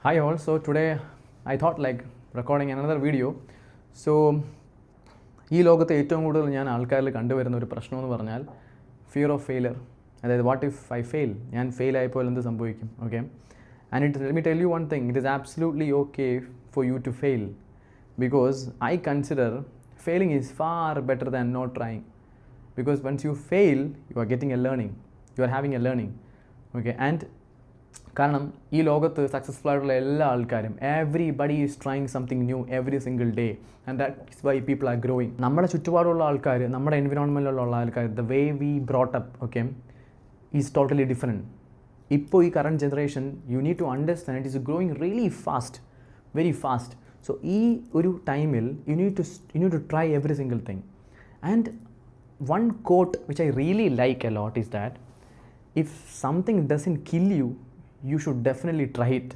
Hi all, so today I thought like recording another video. So ഈ ലോകത്തെ ഏറ്റവും കൂടുതൽ ഞാൻ ആൾക്കാരിൽ കണ്ടുവരുന്ന ഒരു പ്രശ്നം എന്ന് പറഞ്ഞാൽ ഫിയർ ഓഫ് ഫെയിലർ. അതായത് വാട്ട് ഇഫ് ഐ ഫെയിൽ, ഞാൻ ഫെയിൽ ആയപ്പോൾ എന്ത് സംഭവിക്കും? Okay, and let me tell you one thing, it is absolutely okay for you to fail, because I consider failing is far better than not trying. Because once you fail you are getting a learning, you are having a learning. Okay, and കാരണം ഈ ലോകത്ത് successful ആയിട്ടുള്ള എല്ലാ ആൾക്കാരും everybody is trying something new every single day, and that's why people are growing. നമ്മുടെ ചുറ്റുപാടുള്ള ആൾക്കാർ, നമ്മുടെ എൻവിറോൺമെൻറ്റിലുള്ള ആൾക്കാർ, the way we brought up, okay, is totally different. ഇപ്പോൾ ഈ current generation you need to understand it is growing really fast, very fast. So ഈ ഒരു ടൈമിൽ you need to try every single thing. And one quote which I really like a lot is that if something doesn't kill you should definitely try it.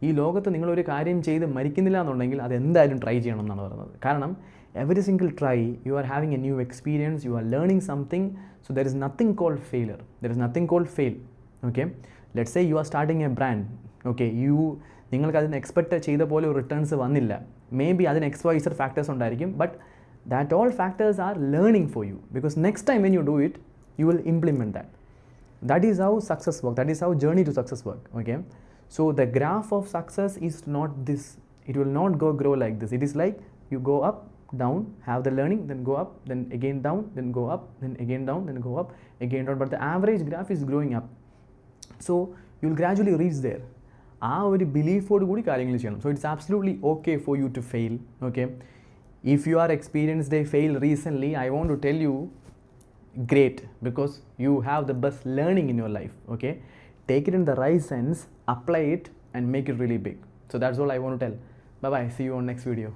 ഈ ലോകത്ത് നിങ്ങളൊരു കാര്യം ചെയ്ത് മരിക്കുന്നില്ല എന്നുണ്ടെങ്കിൽ അതെന്തായാലും ട്രൈ ചെയ്യണം എന്നാണ് പറയുന്നത്. കാരണം every single try you are having a new experience, you are learning something. So there is nothing called failure, there is nothing called fail. Okay, let's say you are starting a brand. Okay, നിങ്ങൾക്ക് അതിന് expect ചെയ്ത പോലെ returns വന്നില്ല. May be അതിന് XYZ factors ഉണ്ടായിരിക്കും, but that all factors are learning for you, because next time when you do it you will implement that. That is how success works. That is how journey to success work. Okay, so the graph of success is not this. It will not grow like this. It is like you go up, down, have the learning, then go up, then again down, then go up, then again down, then go up, again down. But the average graph is growing up. So you will gradually reach there. ആ ഒരു ബിലീഫോട് കൂടി കാര്യങ്ങൾ ചെയ്യണം. So it's absolutely okay for you to fail. Okay, if you are experienced a fail recently, I want to tell you, great, because you have the best learning in your life. Okay, take it in the right sense, apply it and make it really big. So that's all I want to tell. Bye bye, see you on next video.